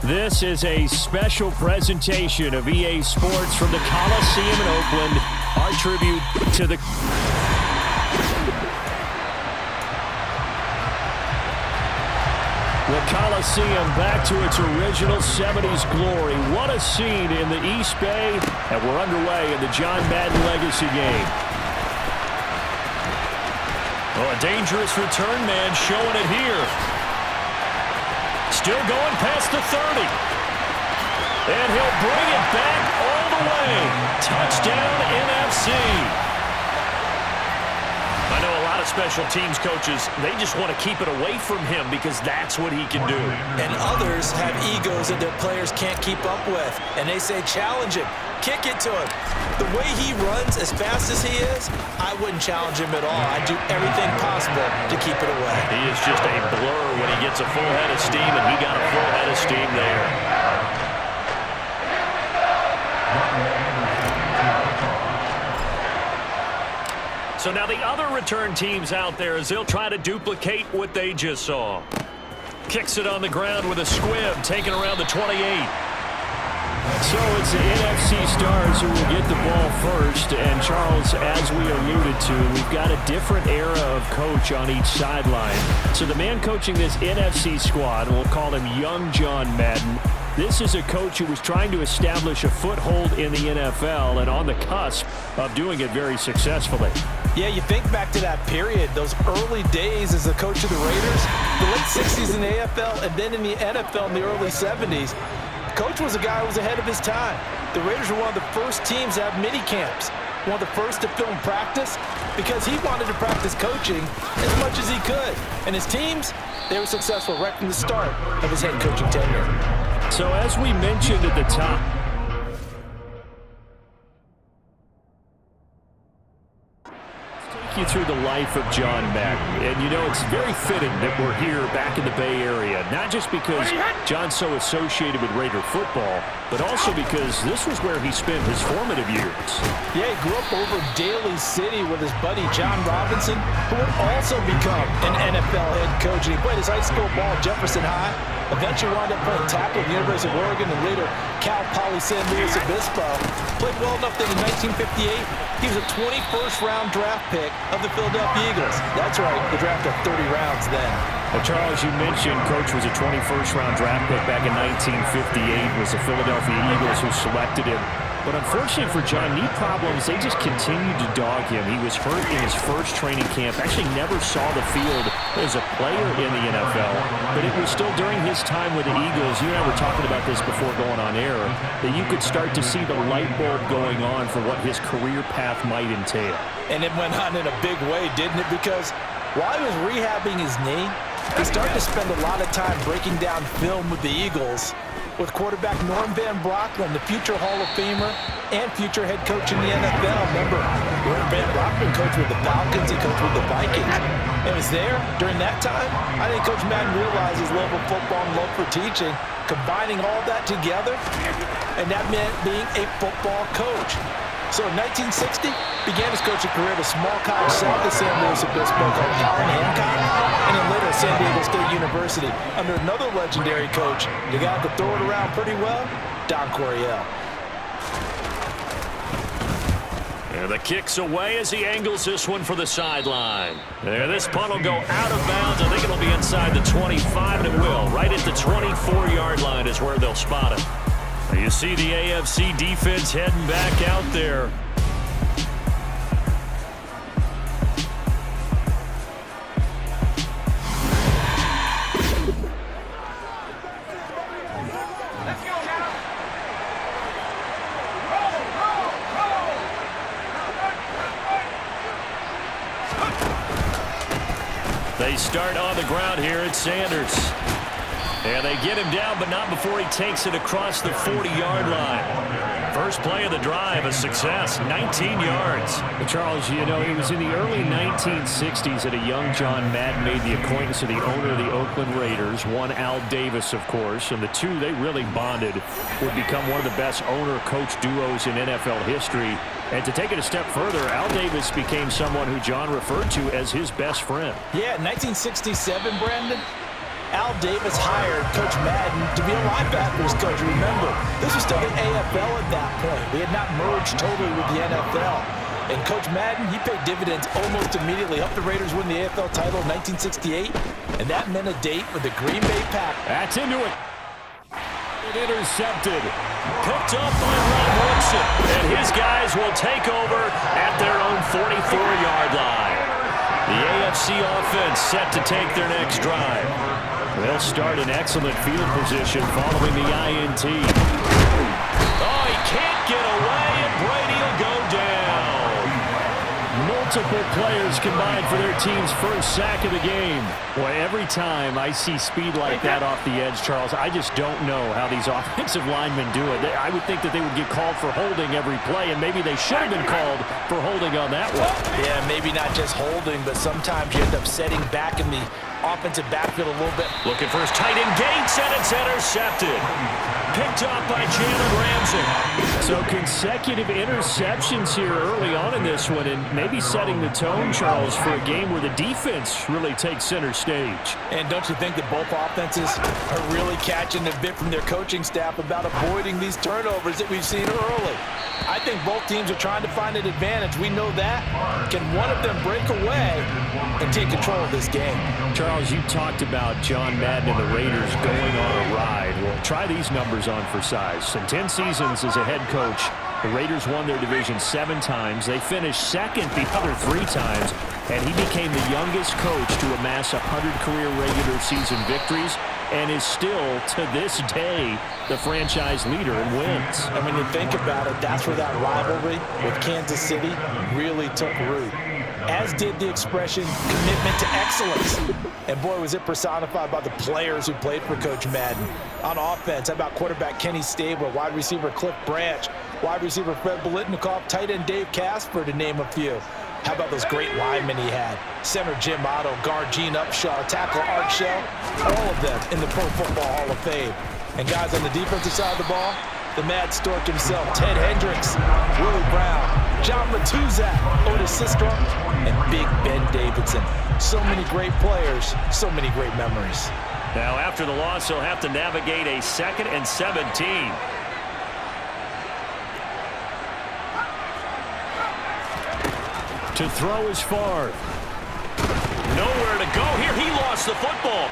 This is a special presentation of EA Sports from the Coliseum in Oakland. Our tribute to the... The Coliseum back to its original 70s glory. What a scene in the East Bay. And we're underway in the John Madden Legacy game. Oh, a dangerous return man showing it here. Still going past the 30. And he'll bring it back all the way. Touchdown, NFC. I know a lot of special teams coaches, they just want to keep it away from him because that's what he can do. And others have egos that their players can't keep up with. And they say, challenge him. Kick it to him. The way he runs as fast as he is, I wouldn't challenge him at all. I'd do everything possible to keep it away. He is just a blur when he gets a full head of steam, and he got a full head of steam there. So now the other return teams out there as they'll try to duplicate what they just saw. Kicks it on the ground with a squib, taken around the 28. So it's the NFC stars who will get the ball first. And, Charles, as we alluded to, we've got a different era of coach on each sideline. So the man coaching this NFC squad, we'll call him Young John Madden. This is a coach who was trying to establish a foothold in the NFL and on the cusp of doing it very successfully. Yeah, you think back to that period, those early days as the coach of the Raiders, the late 60s in the AFL and then in the NFL in the early 70s. Coach was a guy who was ahead of his time. The Raiders were one of the first teams to have mini camps, one of the first to film practice because he wanted to practice coaching as much as he could. And his teams, they were successful right from the start of his head coaching tenure. So as we mentioned at the top, you through the life of John Madden. And, you know, it's very fitting that we're here back in the Bay Area, not just because John's so associated with Raider football, but also because this was where he spent his formative years. Yeah, he grew up over Daly City with his buddy John Robinson, who would also become an NFL head coach. And he played his high school ball at Jefferson High, eventually wound up playing tackle at the University of Oregon and later Cal Poly San Luis Obispo. Played well enough that in 1958, he was a 21st round draft pick of the Philadelphia Eagles. That's right, the draft of 30 rounds then. Well, Charles, you mentioned Coach was a 21st round draft pick back in 1958. It was the Philadelphia Eagles who selected him. But unfortunately for John, knee problems, they just continued to dog him. He was hurt in his first training camp, actually never saw the field as a player in the NFL. But it was still during his time with the Eagles, you and I were talking about this before going on air, that you could start to see the light bulb going on for what his career path might entail. And it went on in a big way, didn't it? Because while he was rehabbing his knee, he started to spend a lot of time breaking down film with the Eagles, with quarterback Norm Van Brocklin, the future Hall of Famer and future head coach in the NFL. Remember, Norm Van Brocklin coached with the Falcons, he coached with the Vikings. And was there during that time. I think Coach Madden realized his love of football and love for teaching, combining all that together, and that meant being a football coach. So in 1960, began his coaching career at a small college south of San Luis Obispo called Allen Hancock, and then later at San Diego State University under another legendary coach, the guy who could throw it around pretty well, Don Coryell. And the kick's away as he angles this one for the sideline. There, this punt will go out of bounds. I think it'll be inside the 25, and it will. Right at the 24-yard line is where they'll spot it. You see the AFC defense heading back out there. They start on the ground here at Sanders. And they get him down, but not before he takes it across the 40-yard line. First play of the drive, a success, 19 yards. But Charles, you know, it was in the early 1960s that a young John Madden made the acquaintance of the owner of the Oakland Raiders, one Al Davis, of course, and the two, they really bonded, would become one of the best owner-coach duos in NFL history. And to take it a step further, Al Davis became someone who John referred to as his best friend. Yeah, 1967, Brandon. Al Davis hired Coach Madden to be a linebackers coach. Remember, this was still the AFL at that point. They had not merged totally with the NFL. And Coach Madden, he paid dividends almost immediately. Helped the Raiders win the AFL title in 1968. And that meant a date with the Green Bay Packers. That's into it. Intercepted. Picked up by Ron Woodson. And his guys will take over at their own 44-yard line. The AFC offense set to take their next drive. They'll start in excellent field position following the INT. Oh, he can't get away, and Brady will go down. Multiple players combined for their team's first sack of the game. Boy, every time I see speed like that off the edge, Charles, I just don't know how these offensive linemen do it. I would think that they would get called for holding every play, and maybe they should have been called for holding on that one. Yeah, maybe not just holding, but sometimes you end up setting back in the offensive backfield a little bit. Looking for his tight end Gates, and it's intercepted. Picked up by Jalen Ramsey. So consecutive interceptions here early on in this one, and maybe setting the tone, Charles, for a game where the defense really takes center stage. And don't you think that both offenses are really catching a bit from their coaching staff about avoiding these turnovers that we've seen early? I think both teams are trying to find an advantage. We know that. Can one of them break away and take control of this game? Charles, you talked about John Madden and the Raiders going on a ride. Well, try these numbers on for size. In 10 seasons as a head coach, the Raiders won their division 7 times. They finished second the other 3 times, and he became the youngest coach to amass 100 career regular season victories and is still, to this day, the franchise leader in wins. And when you think about it, that's where that rivalry with Kansas City really took root, as did the expression commitment to excellence. And boy, was it personified by the players who played for Coach Madden. On offense, how about quarterback Kenny Stabler, wide receiver Cliff Branch, wide receiver Fred Biletnikoff, tight end Dave Casper, to name a few. How about those great linemen he had? Center Jim Otto, guard Gene Upshaw, tackle Art Shell, all of them in the Pro Football Hall of Fame. And guys on the defensive side of the ball, the Mad Stork himself, Ted Hendricks, Willie Brown, John Matuzak, Otis Sistrunk, and Big Ben Davidson. So many great players, so many great memories. Now, after the loss, he'll have to navigate a 2nd and 17. To throw is far. Nowhere to go here. He lost the football.